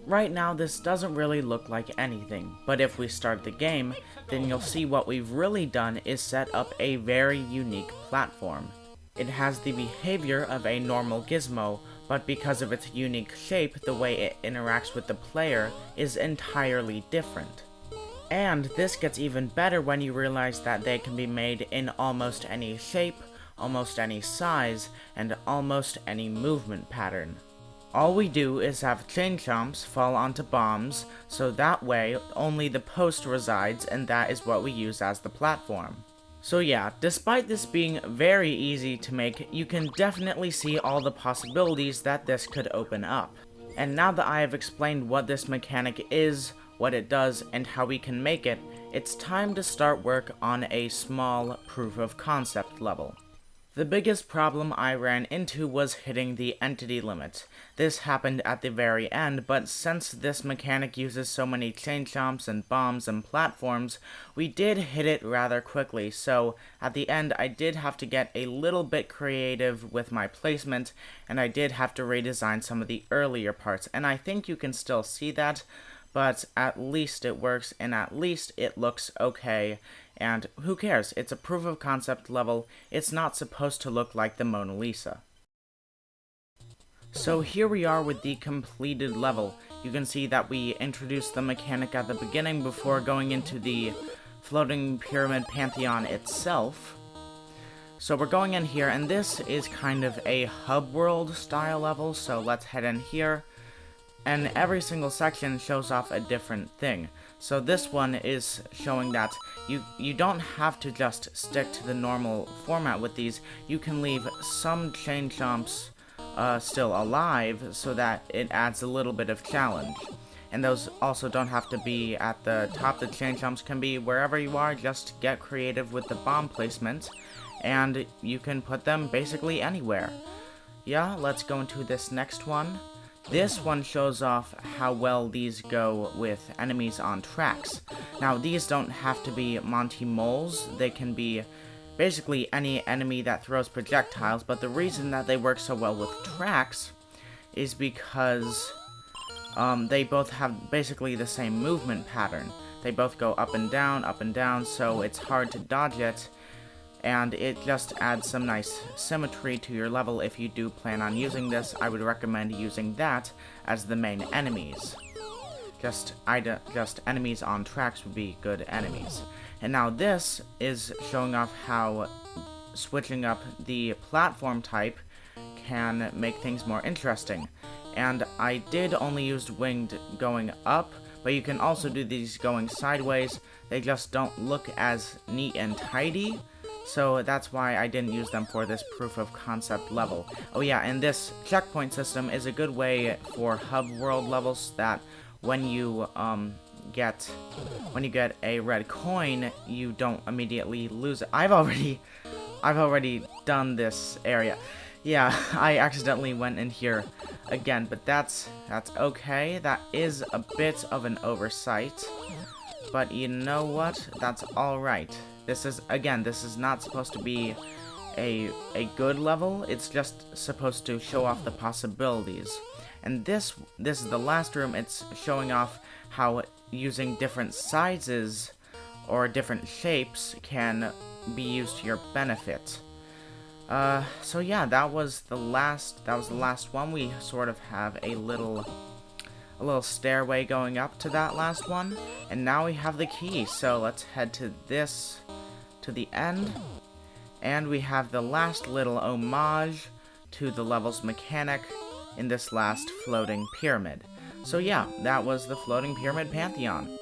Right now, this doesn't really look like anything, but if we start the game, then you'll see what we've really done is set up a very unique platform. It has the behavior of a normal gizmo, but because of its unique shape, the way it interacts with the player is entirely different. And this gets even better when you realize that they can be made in almost any shape, almost any size, and almost any movement pattern. All we do is have chain chomps fall onto bombs, so that way only the post resides, and that is what we use as the platform. So yeah, despite this being very easy to make, you can definitely see all the possibilities that this could open up. And now that I have explained what this mechanic is, what it does, and how we can make it, it's time to start work on a small proof of concept level. The biggest problem I ran into was hitting the entity limit. This happened at the very end, but since this mechanic uses so many chain chomps and bombs and platforms, we did hit it rather quickly, so at the end I did have to get a little bit creative with my placement, and I did have to redesign some of the earlier parts, and I think you can still see that, but at least it works, and at least it looks okay. And who cares? It's a proof of concept level. It's not supposed to look like the Mona Lisa. So here we are with the completed level. You can see that we introduced the mechanic at the beginning before going into the floating pyramid pantheon itself. So we're going in here, and this is kind of a hub world style level, so let's head in here. And every single section shows off a different thing. So this one is showing that you don't have to just stick to the normal format with these. You can leave some chain chomps still alive so that it adds a little bit of challenge. And those also don't have to be at the top. The chain chomps can be wherever you are. Just get creative with the bomb placement, and you can put them basically anywhere. Yeah, let's go into this next one. This one shows off how well these go with enemies on tracks. Now, these don't have to be Monty Moles. They can be basically any enemy that throws projectiles, but the reason that they work so well with tracks is because they both have basically the same movement pattern. They both go up and down, so it's hard to dodge it, and it just adds some nice symmetry to your level. If you do plan on using this, I would recommend using that as the main enemies. Just enemies on tracks would be good enemies. And now this is showing off how switching up the platform type can make things more interesting. And I did only use winged going up, but you can also do these going sideways. They just don't look as neat and tidy. So that's why I didn't use them for this proof of concept level. Oh yeah, and this checkpoint system is a good way for hub world levels that when you get a red coin, you don't immediately lose it. I've already done this area. Yeah, I accidentally went in here again, but that's okay. That is a bit of an oversight. But you know what? That's alright. This is not supposed to be a good level. It's just supposed to show off the possibilities. And this is the last room. It's showing off how using different sizes or different shapes can be used to your benefit. So yeah, that was the last one. We sort of have a little stairway going up to that last one, and now we have the key. So let's head to the end, and we have the last little homage to the level's mechanic in this last floating pyramid. So yeah, that was the floating pyramid pantheon.